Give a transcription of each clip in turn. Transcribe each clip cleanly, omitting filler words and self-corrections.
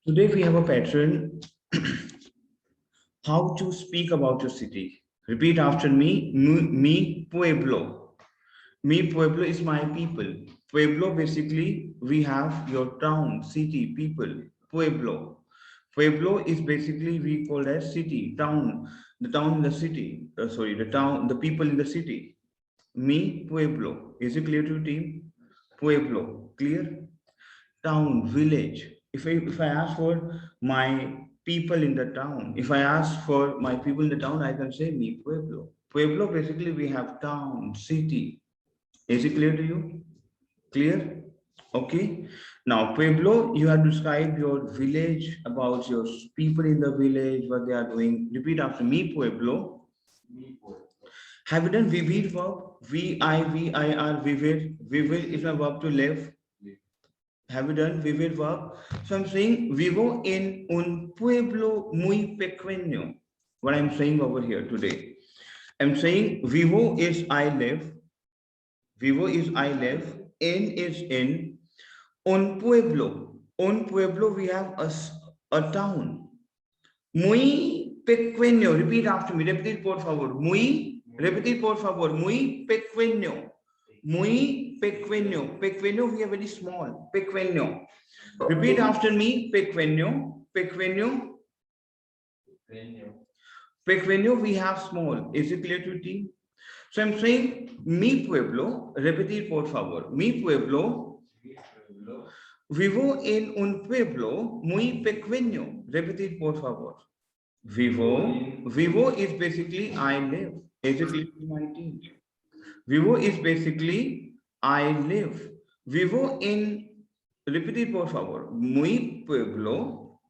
Today we have a pattern how to speak about your city. Repeat after me. Mi pueblo. Mi pueblo is my people. Pueblo basically we have your town, city, people. Pueblo. Pueblo is basically we call as city, town, the town in the city. Sorry, the town, the people in the city. Mi pueblo. Is it clear to you, team? Pueblo. Clear? Town, village. If I ask for my people in the town, if I ask for my people in the town, I can say mi pueblo. Pueblo basically we have town, city. Is it clear to you? Clear? Okay. Now pueblo, you have described your village, about your people in the village, what they are doing. Repeat after me, pueblo. Have you done vivid verb? V-I-V-I-R, vivid. Vivid is a verb to live. Have you done vivid verb? So I'm saying vivo en un pueblo muy pequeño. What I'm saying over here today. I'm saying vivo is I live. Vivo is I live. En is in. Un pueblo. Un pueblo we have a town. Muy pequeño. Repeat after me. Repeat por favor. Muy. Repeat por favor. Muy pequeño. Muy pequeño. Pequeño we are very small. Pequeño. Repeat after me. Pequeño. Pequeño. Pequeño we have small. Is it clear to you? So I'm saying mi pueblo. Repetir por favor. Mi pueblo. Vivo en un pueblo muy pequeño. Repetir por favor. Vivo is basically I live. Is it clear to my team? Vivo is basically I live. Vivo en, repetir por favor, muy pueblo.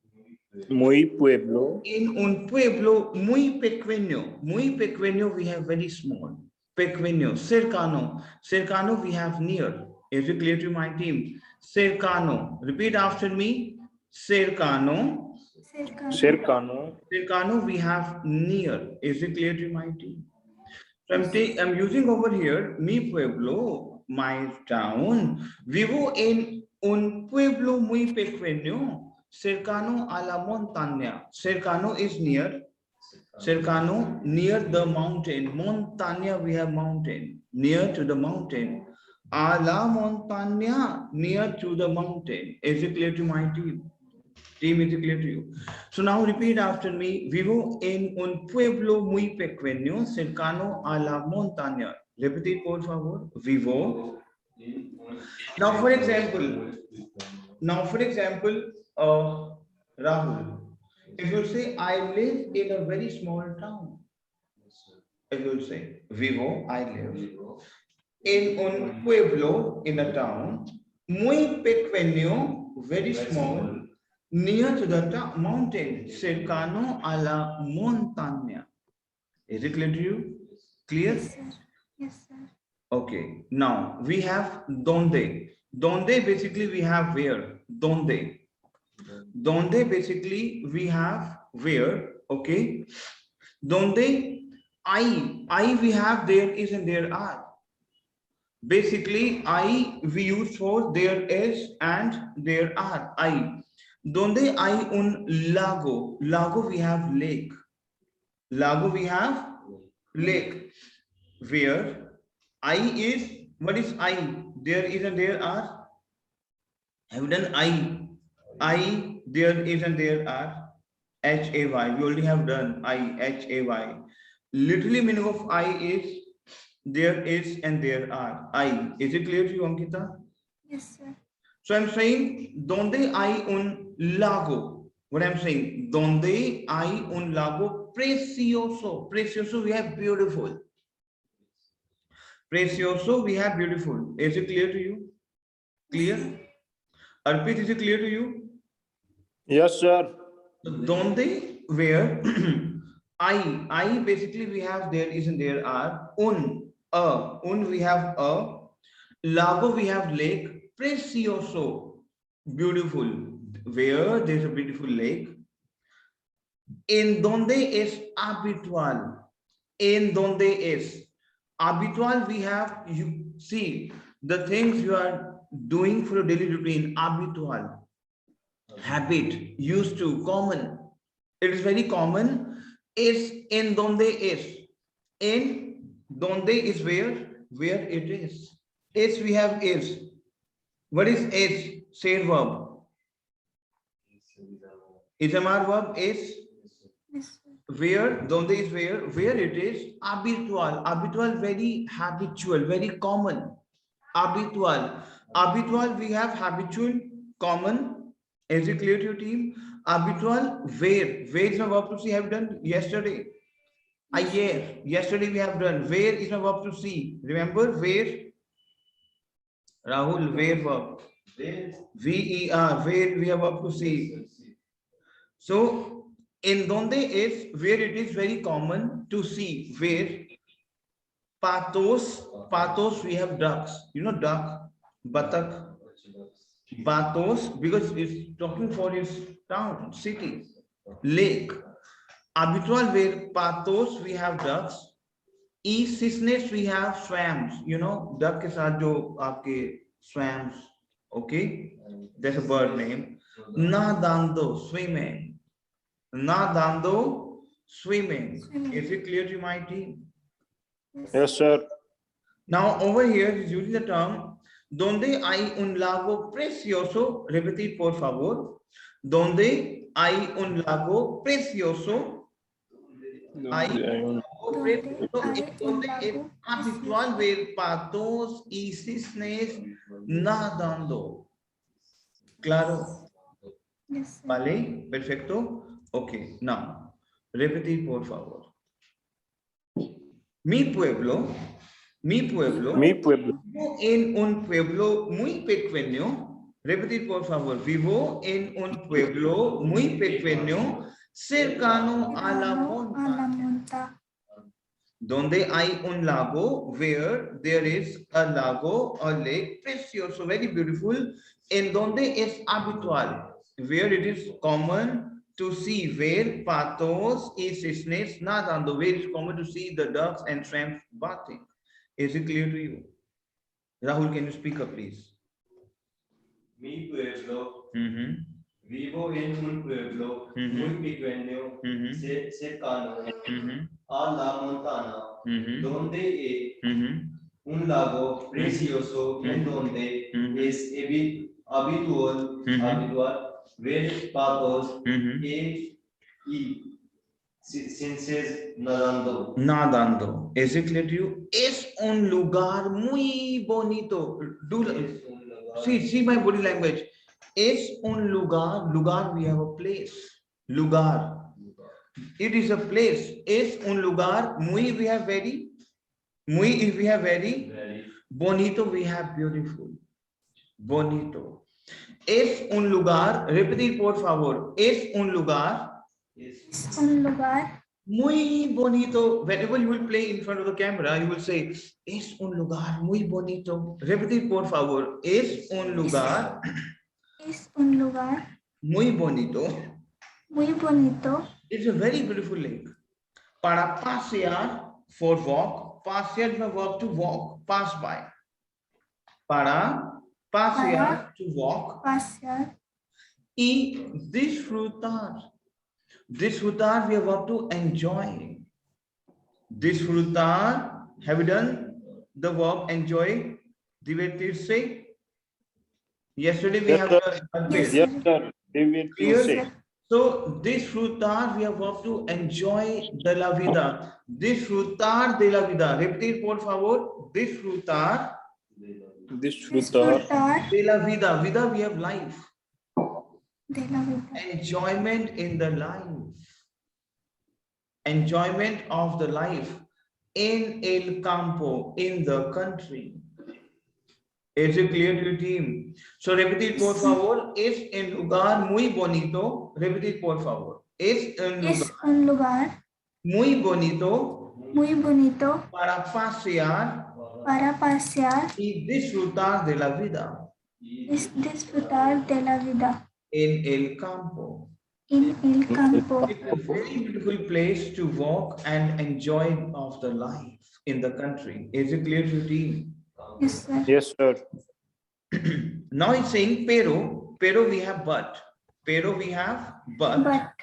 Muy pueblo. In un pueblo muy pequeño. Muy pequeño we have very small. Pequeño. Cercano. Cercano we have near. Is it clear to my team? Cercano. Repeat after me. Cercano. Cercano. Cercano we have near. Is it clear to my team? So I'm using over here mi pueblo, my town. Vivo en un pueblo muy pequeño, cercano a la montaña. Cercano is near. Cercano, near the mountain. Montaña, we have mountain. Near to the mountain. A la montaña, near to the mountain. Is it clear to my team? Team, is it clear to you? So now repeat after me. Vivo en un pueblo muy pequeño, cercano a la montaña. Repeat por favor. Vivo. Now for example, Rahul, if you say I live in a very small town, if you say vivo, I live in un pueblo, in a town, muy pequeño, very small, near to the mountain, cercano a la montaña. Is it clear to you? Clear? Yes, sir. Yes, sir. Okay. Now we have donde. Donde basically we have where. Donde. Donde basically we have where. Okay. Donde I we have there is and there are. Basically I we use for there is and there are. I. Donde hay un lago. Lago we have lake. Lago we have lake. Where I is, what is I? There is and there are. Have you done I? I, there is and there are. Hay. We already have done I, Hay. Literally meaning of I is there is and there are. I. Is it clear to you, Ankita? Yes, sir. So I'm saying, donde hay un lago. What I'm saying, donde hay un lago precioso. Precioso, we have beautiful. Precioso, we have beautiful. Is it clear to you? Clear? Arpit, is it clear to you? Yes, sir. Donde, where I basically we have there is and there are. Un we have a. Lago we have lake. Precioso, beautiful. Where there's a beautiful lake. En donde es habitual. En donde es habitual, we have, you see the things you are doing for a daily routine. Habitual. habit, used to, common. It is very common. Es en donde es. En donde is where it is. Es we have is. What is es? Said verb. Isamar verb is Yes, sir. where, donde is where it is. Habitual. Habitual, very habitual, very common. Habitual. Habitual, we have habitual, common. Is it clear to your team? Habitual, where. Where is a verb to see, have done yesterday. Ayer. Yesterday we have done. Where is a verb to see. Remember where? Rahul, where verb? Ver. Where we have verb to see. So in donde is where it is very common to see. Where? Pathos, we have ducks. You know duck, batak, bathos, because it's talking for its town, city, lake. Habitual, where pathos, we have ducks. E cisnes, we have swams. You know, duck ke saath jo aapke swams. Okay, that's a bird name. Nadando, swimming. Nadando, swimming. Swimming. Is it clear to my team? Yes, sir. Now over here is using the term donde hay un lago precioso. Repetir por favor. Donde hay un lago precioso. Hay un lago precioso. Donde es habitual ver patos y cisnes nadando. Claro. Yes, sir. Vale, perfecto. Okay, now repetir por favor. Mi pueblo Mi pueblo. vivo en un pueblo muy pequeño. Repetir por favor. Vivo en un pueblo muy pequeño cercano a la A la montaña. monta. Donde hay un lago, where there is a lago, a lake, precioso, very beautiful. En donde es habitual, where it is common to see, where patos y cisnes nadando, where it's common to see the ducks and swans bathing. Is it clear to you? Rahul, can you speak up, please? Mi pueblo, Mhm, vivo en un pueblo muy pequeño, cercano mhm, a la montaña, mhm, donde hay mhm, un lago precioso en donde es habitual ver patos mhm. y cisnes nadando. Nadando. Is it clear to you? Es un lugar muy bonito. Do Es un lugar see my body language. Es un lugar. Lugar, we have a place. Lugar. It is a place. Es un lugar. Muy, we have very. Muy, if we have very. very Bonito, we have beautiful. Bonito. Es un lugar. Repetir por favor. Es un lugar. Es un lugar Muy bonito. Whenever you will play in front of the camera, you will say, es un lugar muy bonito. Repetir por favor. Es un lugar muy bonito. muy bonito. It's a very beautiful lake. Para pasear, for walk. Pasear is a verb to walk, pass by. Para pasear, to walk. Pasear. Y disfrutar. Disfrutar, we have verb to enjoy. Disfrutar, have you done the verb enjoy? Divertirse. Yesterday we Yes, have sir. done Yes, this. Yes, sir. We will Clear? say. So disfrutar, we have verb to enjoy de la vida. Disfrutar de la vida. Repetir por favor. Disfrutar Disfrutar Disfrutar de la vida. Vida, we have life. de la vida. Enjoyment in the life. Enjoyment of the life in el campo, in the country. Is it clear to your team? So repetir por favor. Es un lugar muy bonito. Repetir por favor. Es Es un lugar muy bonito muy bonito para pasear para pasear y disfrutar de la vida y disfrutar de la vida en el campo. en el campo. It's a very beautiful place to walk and enjoy of the life in the country. Is it clear to your team? Yes, sir. Yes, sir. Now it's saying pero we have but. Pero we have but. But.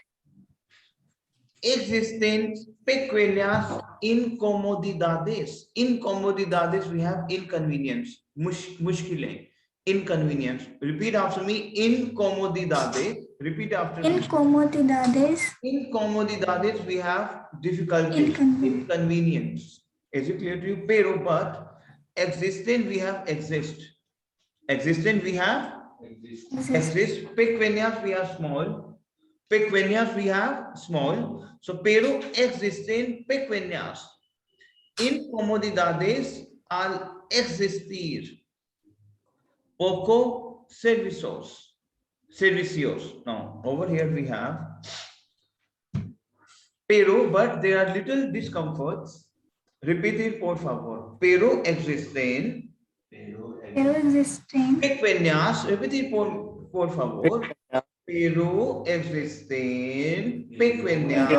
Existen pequeñas incomodidades. Incomodidades, we have inconvenience. Mushkile. Inconvenience. Repeat after me. Incomodidades. Repeat after me. Incomodidades. Incomodidades, we have difficulty. Inconvenience. Is it clear to you? Pero, but. Existent, we have exist. Existent, we have exist. Pequeñas, we have small. Pequeñas, we have small. So, pero existen pequeñas. Incomodidades al existir. Poco servicios. Servicios. Now, over here we have. Pero, but there are little discomforts. Repeat it, por favor. Pero existen. Pero existen. Pequeñas. Repeat it, por favor. Pero existen pequeñas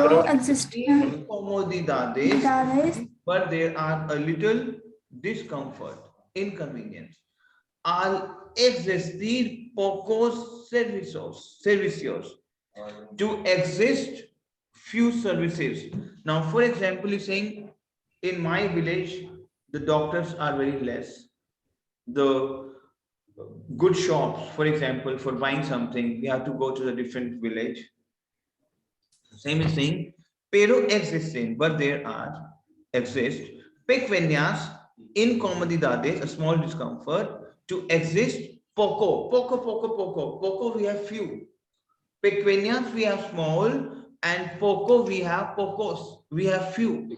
incomodidades, but there are a little discomfort, inconvenience. Al existir pocos servicios, to exist few services. Now, for example, he's saying, in my village, the doctors are very less. The good shops, for example, for buying something, we have to go to the different village. Same is saying, pero existen, but there are, exist, pequeñas incomodidades, a small discomfort, to exist, poco, we have few. Pequeñas, we have small, and poco, we have pocos, we have few.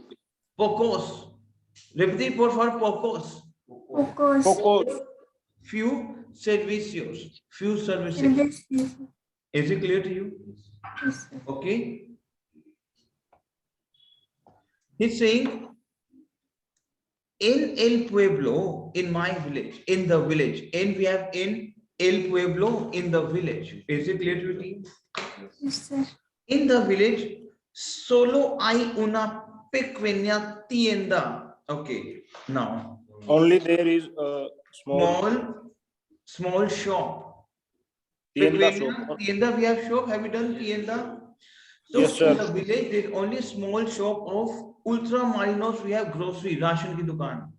Pocos. Repeat por favor, pocos. Pocos. Few servicios, few services. Is it clear to you? Yes, okay. He's saying, in el pueblo, in my village, in the village, and we have in el pueblo, in the village. Is it clear to you? yes, sir. In the village, solo hay una pequeña tienda. Okay, now. Only there is a small shop. Tienda, Tienda, we have shop. Have you done tienda? So yes, sir. in the village, there is only a small shop of ultramarinos. We have grocery, ration ki dukaan.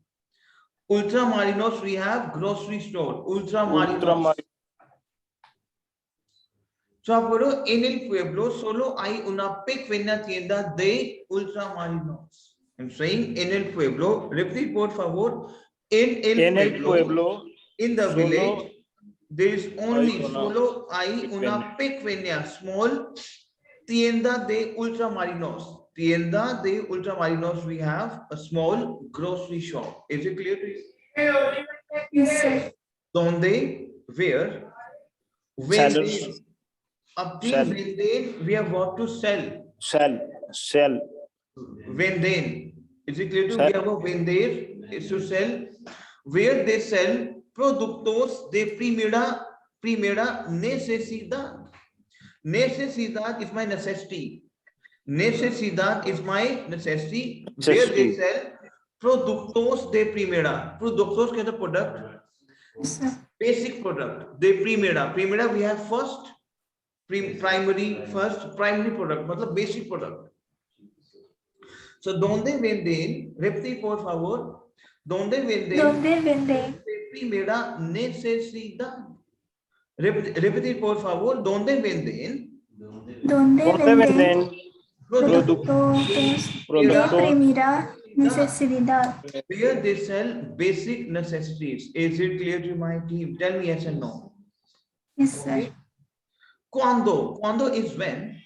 Ultramarinos, we have grocery store. Ultramarinos. So, en el pueblo solo hay una pequeña tienda de ultramarinos. I'm saying en el pueblo. Repeat, por favor. En el pueblo, in the village, there is only solo hay una pequeña, small tienda de ultramarinos. Tienda de ultramarinos, we have a small grocery shop. Is it clear to you? Yes, sir. Donde, where, when they, we have what to sell. Sell. Venden. Is it clear to you? We have a vender is to sell. Where they sell productos de primera necesidad. Necesidad is my necessity. Necesidad is my necessity. Where they sell productos de primera. Productos is a product. Yes, sir. Basic product. De primera. Primera we have first. Primary product. Matlab basic product. So, donde venden, repite por favor. Donde venden primera necesidad. Repite por favor. Donde venden productos de primera necesidad. Where they sell basic necessities. Is it clear to my team? Tell me yes and no. Yes, sir. Cuando. Cuando is when.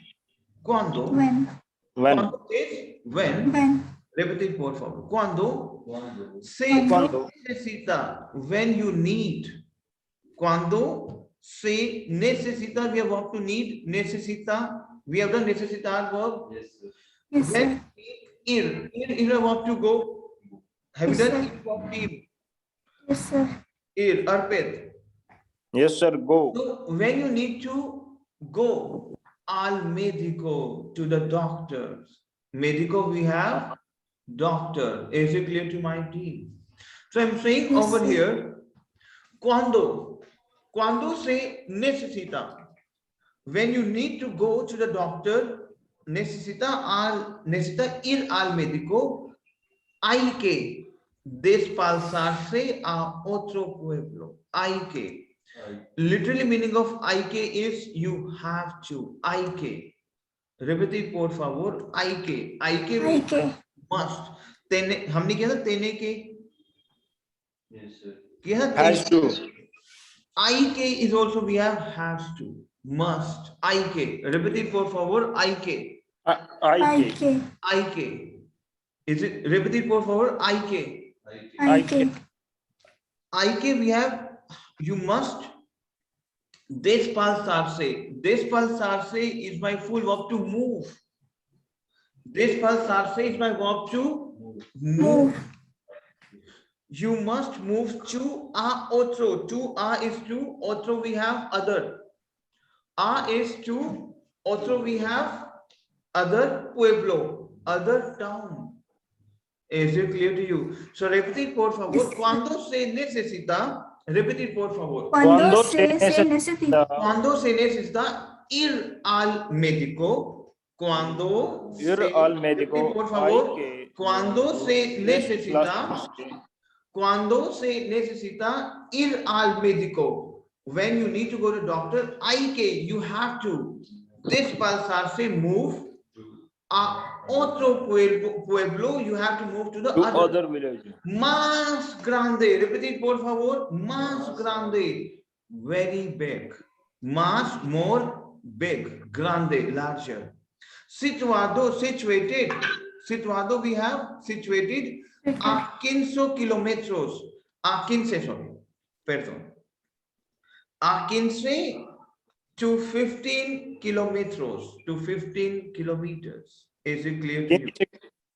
Cuando. When. Cuando is when. When. Repite por favor. Cuando. Se necesita. When you need. Cuando se necesita. We have what to need. Necesita. We have done necesitar verb. Yes, sir. Yes, when sir. Ir is what to go. Have you Yes, done sir. ir? Yes, sir. Ir, Arpit. Yes, sir. Go. So when you need to go, al médico, to the doctor. Médico, we have doctor. Is it clear to my team? So I'm saying Yes, over sir. here, cuando se necesita. When you need to go to the doctor, necesita ir al médico, hay que desplazarse a otro pueblo. Hay que. Literally meaning of hay que is you have to. Hay que. Repite por favor. Hay que. Hay que. Must. तेने हमने किया था तेने के Yes, sir. किया था Has to. I के is also we have has to, must. I के. Repeat it por favor. I के. I K. I के. Is it repeat it por favor? I के. I K. I के we have you must. Desplazarse. Desplazarse is my full verb to move. Desplazarse is my verb to move. You must move to a otro. To a is to otro we have other. A is to otro we have other pueblo, other town. Is it clear to you? So repeat por favor. Cuando se necesita, repeat it por favor. Cuando se necesita. Cuando se necesita ir al médico. Cuando Ir se- al médico. por favor. I K. Cuando se necesita. Plus- Cuando se necesita ir al médico. When you need to go to doctor, hay que, you have to. Desplazarse, move. A otro pueblo, you have to move to the To other. other village. Más grande. Repeat it, por favor. Más grande. Very big. Más, more, big. Grande, larger. Situado, situated. Situado, we have situated a 15 kilómetros. A 15, sorry. Perdón. A 15 to 15 kilometers. To 15 kilometers. Is it clear to you?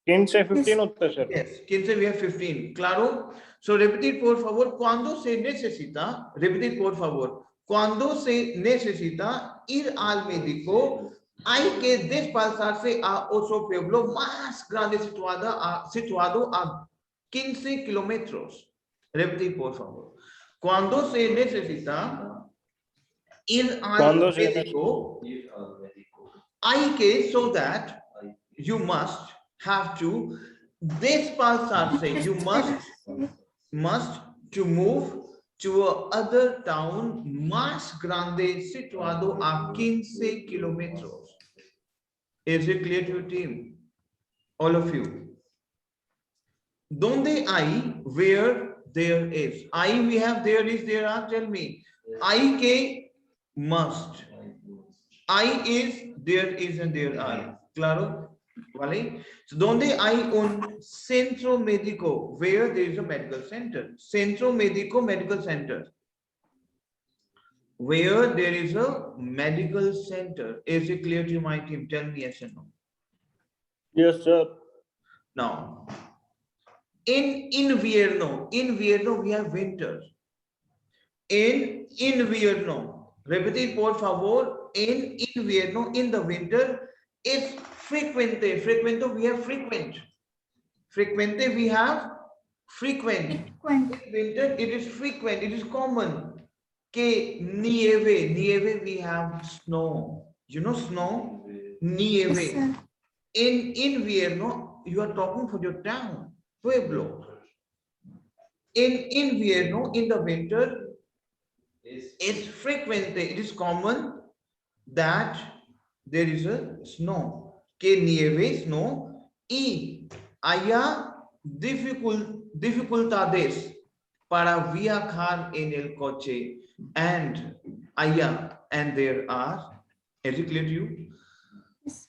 15 15 होता है sir. Yes, 15 we have 15. Claro. So repetir por favor. Cuando se necesita, repetir por favor. Cuando se necesita ir al médico, hay que desplazarse a otro pueblo más grande situado a 15 kilómetros. Repetir por favor. Cuando se necesita ir al Cuando se médico, Ir al médico. hay que, so that Hay you must have to desplazarse. You must to move to a other town más grande situado a 15 kilómetros. Is it clear to you, team? All of you. Donde hay, where there is. I we have, there is, there are. Tell me. I que must. I is, there is, and there are. Claro? Vale? So, donde hay un centro médico, where there is a medical center. Centro médico, medical center. Where there is a medical center. Is it clear to my team? Tell me yes or no. Yes sir. Now, in invierno we have winter. In invierno, repetir por favor. In invierno, in the winter, is frecuente. Frecuente we have frequent. Frecuente we have frequent. In winter it is frequent. It is common. Que nieve. Nieve we have snow. You know snow? Nieve. In invierno, you are talking for your town, pueblo. In invierno, in the winter, it's frequent. It is common that there is a snow. Que nieve, snow. Y haya dificultades para viajar en el coche. And haya, and there are. Is it clear to you?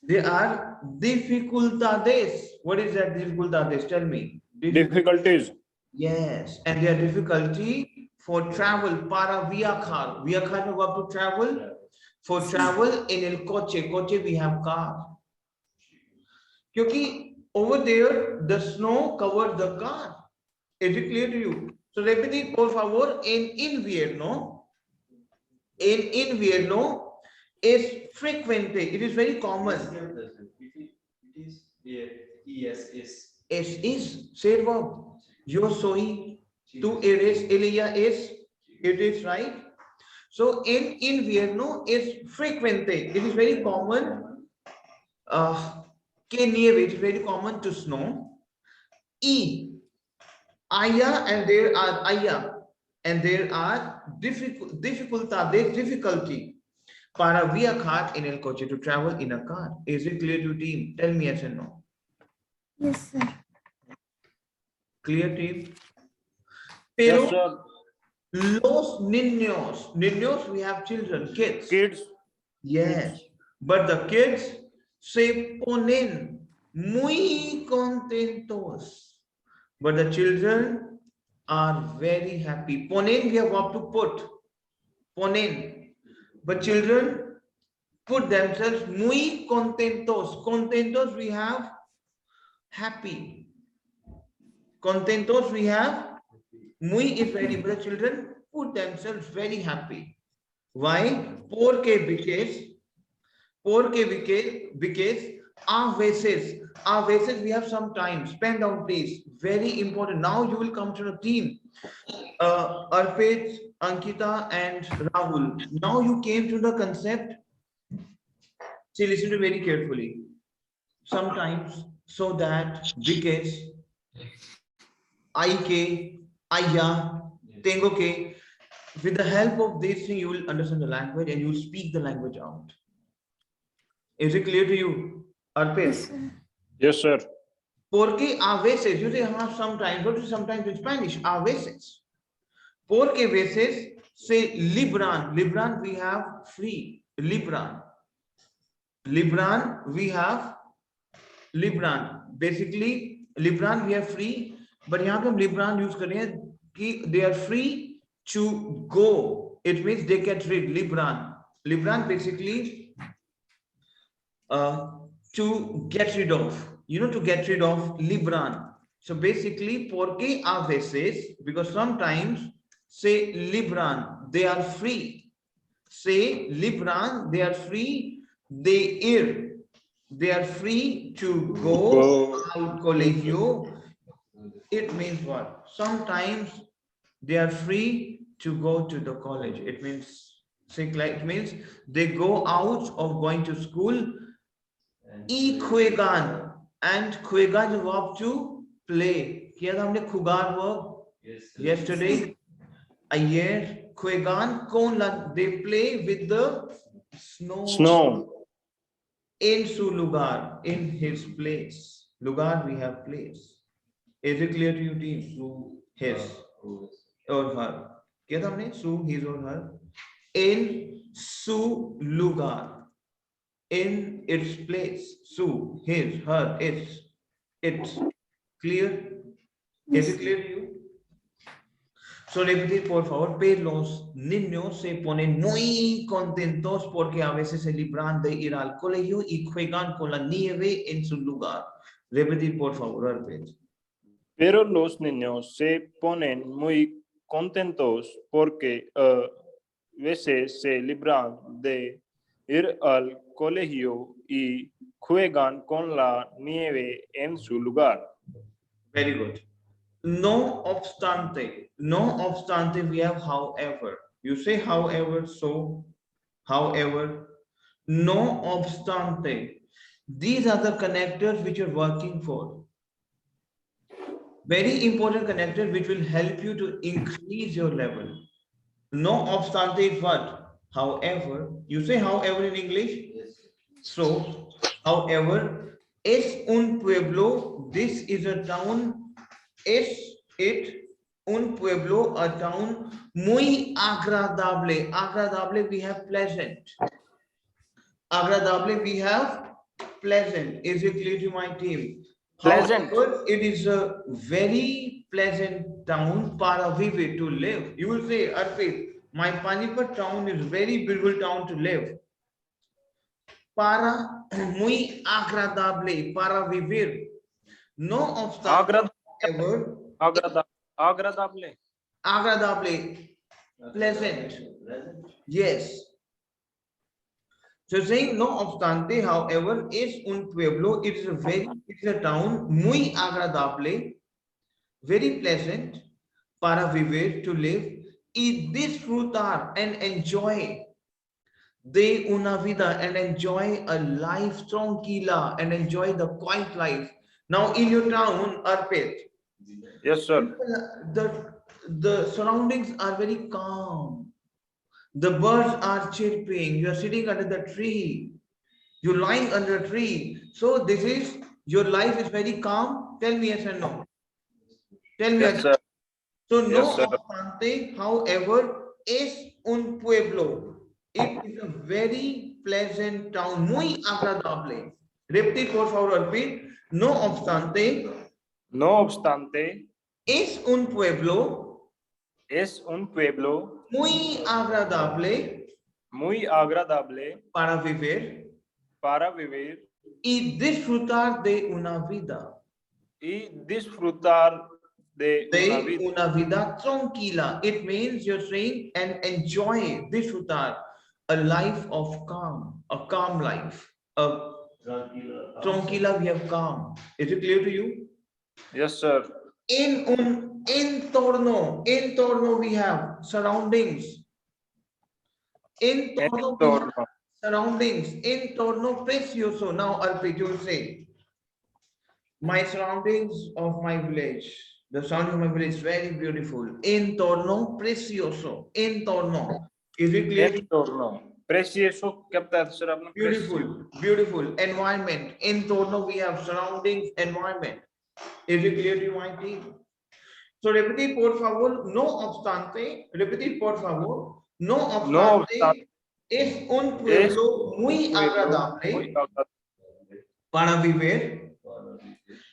There are dificultades. What is that dificultades? Tell me. Difficulties. Yes, and there are difficulty for travel. Para viajar. Viajar no go to travel. For travel in el coche. Coche we have car. Because over there the snow covers the car. Is it clear to you? So repeat por favor. In invierno. In invierno is frequent. It is very common. It is yes Es say verb. Yo soy, tú eres, ella es. It is right. So in invierno is frecuente. It is very common. Que nieve, it is very common to snow. E, aya, and there are aya, and there are difficulty para viajar en el coche, to travel in a car. Is it clear to team? Tell me yes and no. Yes, sir. Clear team? Yes, Pero sir. los niños, we have children, kids. Kids. Yes, but the kids se ponen muy contentos. But the children are very happy. Ponen, we have got to put. Ponen. But children put themselves muy contentos. Contentos, we have happy. Contentos, we have muy is very, but the children put themselves very happy. Why? Porque a veces we have some time. Spend down, please. Very important. Now you will come to the team. Arpit, Ankita, and Rahul. Now you came to the concept. See, listen to very carefully. Sometimes, so that because IK, Aya, Tengo ke, with the help of this thing, you will understand the language and you will speak the language out. Is it clear to you, Arpit? Yes, sir. Yes, sir. Porque a veces, you say sometimes, what is sometimes in Spanish? A veces. Porque veces, say libran. Libran, we have free. Libran. Libran, we have libran. Basically, libran, we have free. But here we libran use kare, they are free to go. It means they get rid. Libran. Libran basically to get rid of. You know, to get rid of libran. So basically, porque a veces, because sometimes say libran, they are free. Say libran, they are free. They are free to go out colegio. It means what? Sometimes they are free to go to the college. It means they go out of going to school. Y juegan, and juegan is verb to play. Kiya tha humne jugar verb yesterday. Ayer juegan con la, they play with the snow. En su lugar, in his place. Lugar, we have place. Is it clear to you, team? Su, his or her. Kiya tha humne? Su, his or her. En su lugar. In its place. Su, his, her, its. Clear? Is it clear to you? So repetir, por favor. Pero los niños se ponen muy contentos porque a veces se libran de ir al colegio y juegan con la nieve en su lugar. Repetir, por favor, Arpit. Pero los niños se ponen muy contentos porque a veces se libran de ir al colegio y juegan con la nieve en su lugar. Very good. No obstante, we have however. You say however, so, however, no obstante. These are the connectors which you're working for. Very important connector which will help you to increase your level. No obstante is what? However, you say however in English? Yes. So, however, es un pueblo, this is a town. Es it un pueblo, a town muy agradable. Agradable, we have pleasant. Agradable, we have pleasant. Is it clear to my team? Pleasant. However, it is a very pleasant town para vivir, to live. You will say, Arpit, my Panipat town is very beautiful town to live. Para muy agradable, para vivir. No obstante, Agradable. agradable, pleasant. Yes. So saying no obstante, however, es un pueblo, it's a town muy agradable, very pleasant, para vivir, to live, y disfrutar and enjoy de una vida and enjoy a life tranquila and enjoy the quiet life. Now in your town, Arpit, Yes, sir. the surroundings are very calm. The birds are chirping. You are sitting under the tree. You're lying under a tree. So this is your life is very calm. Tell me yes or no. Tell me Yes, yes. sir. So no Yes, sir. obstante, however, es un pueblo. It is a very pleasant town, muy agradable. Repite por favor, Arpit. No obstante, No obstante, es un pueblo es un pueblo muy agradable muy agradable para vivir para vivir y disfrutar de una vida. y disfrutar de una De vida. una vida tranquila. It means you're saying and enjoy, disfrutar a life of calm, a calm life. A tranquila, we have calm. Is it clear to you? Yes, sir. In un entorno we have surroundings. Entorno we have Entorno. surroundings. Entorno precioso. Now Arpit, you will say, my surroundings of my village. The sound of my village is very beautiful. Entorno precioso. Entorno. Is it clear? Entorno. Precioso. ¿Qué tal será? Beautiful, beautiful environment. Entorno we have surroundings, environment. Is it clear to you, my team? So repetir por favor, no obstante, repetir por favor, no obstante, es un pueblo muy agradable Muy agradable para vivir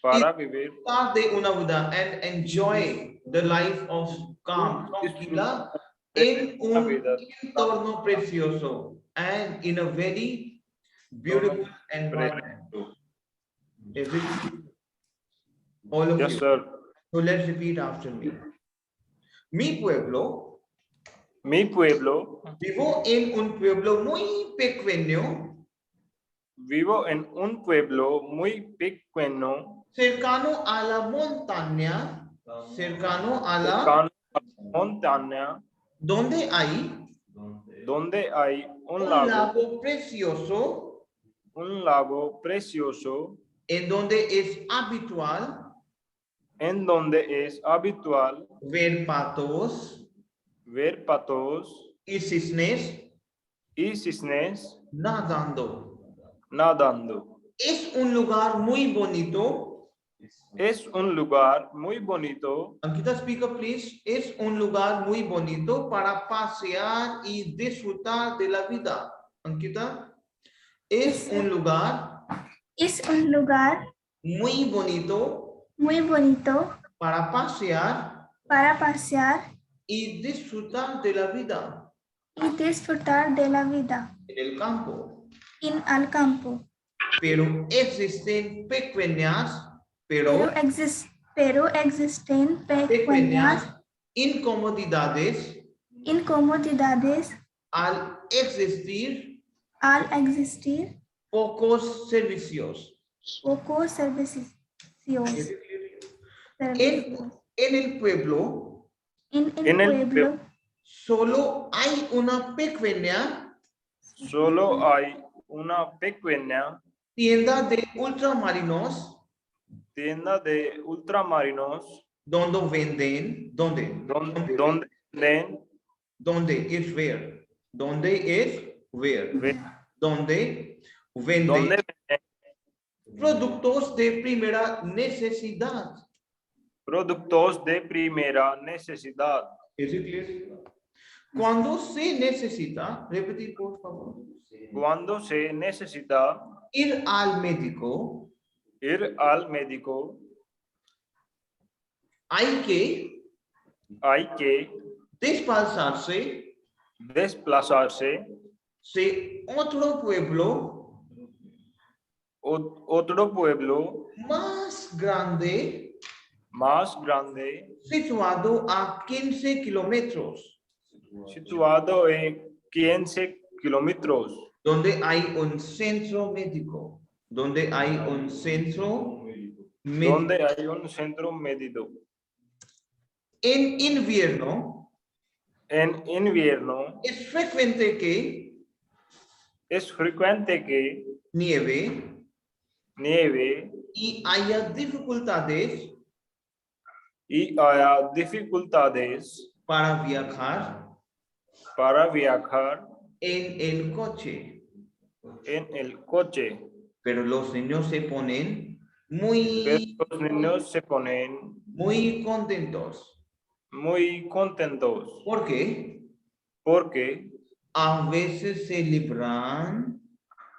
para vivir disfrutar de una vida and enjoy the life of calm, tranquila, en un entorno precioso and in a very beautiful environment. Is it all of Yes, you? sir. So let's repeat after me. Mi pueblo, Mi pueblo, vivo en un pueblo muy pequeño, vivo en un pueblo muy pequeño, cercano a la montaña, cercano a la cercano a la montaña, donde hay donde hay un lago precioso, un lago precioso, en donde es habitual en donde es habitual ver patos ver patos y cisnes y cisnes nadando. nadando. Es un lugar muy bonito. Es un lugar muy bonito. Ankita, speak up, please. Es un lugar muy bonito para pasear y disfrutar de la vida. Ankita, es un lugar muy bonito para pasear y disfrutar de la vida en el campo. Pero existen pequeñas incomodidades al existir pocos servicios. En el pueblo solo hay una pequeña Solo hay una pequeña tienda de ultramarinos tienda de ultramarinos donde venden, donde venden productos de primera necesidad. productos de primera necesidad. ¿Es claro? Cuando se necesita, repetir por favor. Cuando se necesita Ir al médico, hay que desplazarse de otro pueblo más grande situado a 15 kilómetros, situado en 15 kilómetros, donde hay un centro médico, donde hay un centro médico. médico. En invierno, En invierno es frecuente que nieve nieve y haya dificultades y haya dificultades para viajar para viajar en el coche. en el coche. Pero los niños se ponen Pero los niños se ponen muy contentos. muy contentos ¿Por qué? porque A veces se libran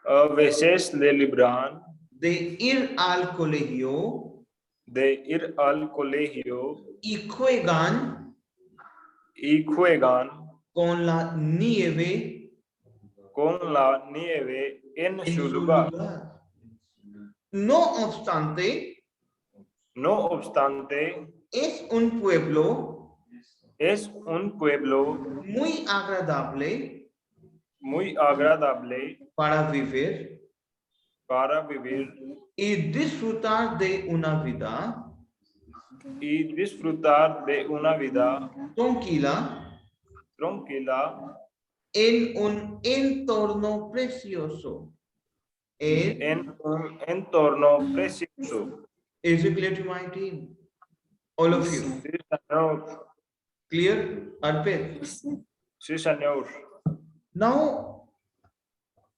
a veces le libran de ir al colegio de ir al colegio y juegan y juegan con la nieve con la nieve en en su su lugar. lugar. No obstante, No obstante, es un pueblo es un pueblo muy agradable muy agradable para vivir para vivir y disfrutar de una vida y disfrutar de una vida tranquila tranquila en un entorno precioso. en un entorno precioso. Is it clear to my team? All of you. Sí, señor. Clear? Arpit? Yes, sir. Sí, señor. Now,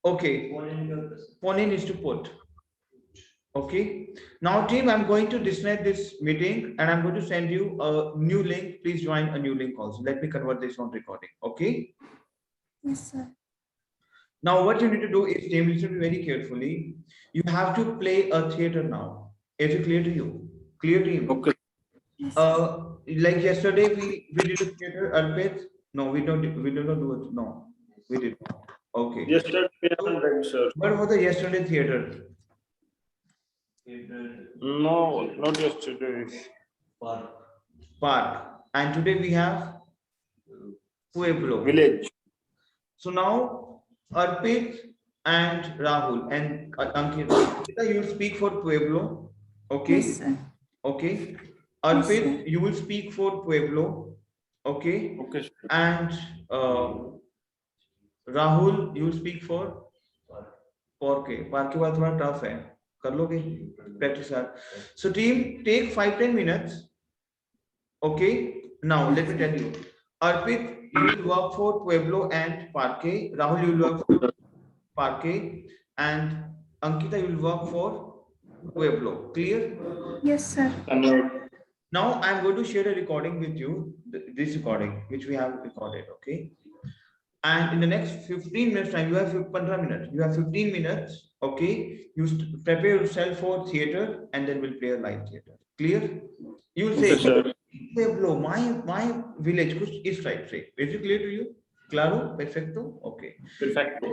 okay, Pone needs to put. Okay. Now, team, I'm going to disconnect this meeting and I'm going to send you a new link. Please join a new link also. Let me convert this on recording. Okay. Yes, sir. Now, what you need to do is, team, listen to me very carefully. You have to play a theater now. Is it clear to you? Clear, team? Okay. Yes, sir. Like yesterday, we did a theater, Arpit. No, we don't do it. No, we did not. Okay. Yesterday, sir. What was the yesterday theater? No, not yesterday. Park. And today we have Pueblo. Village. So now Arpit and Rahul and Ankita, you will speak for Pueblo. Okay. Yes, sir. Okay. Yes, Arpit, you will speak for Pueblo. Okay. Okay, sir. And Rahul, you will speak for Porke. Parke बात थोड़ा tough है. कर लोगे? Practice hard. So team, take 5-10 minutes. Okay. Now let me tell you. Arpit, you will work for Pueblo and Parque. Rahul, you will work for Parque. And Ankita, you will work for Pueblo. Clear? Yes, sir. Señor. Now I'm going to share a recording with you, this recording, which we have recorded, okay? And in the next 15 minutes time, you have 15 minutes. You have 15 minutes, okay? You prepare yourself for theater and then we'll play a live theater. Clear? You will say, Okay, sir. Pueblo, my village, kuch is right, say. Is it clear to you? Claro? Perfecto? Okay. Perfecto.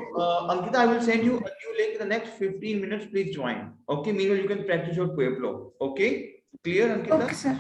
Ankita, I will send you a new link in the next 15 minutes. Please join. Okay, meanwhile, you can practice your Pueblo. Okay? Clear, Ankita? Okay, sir.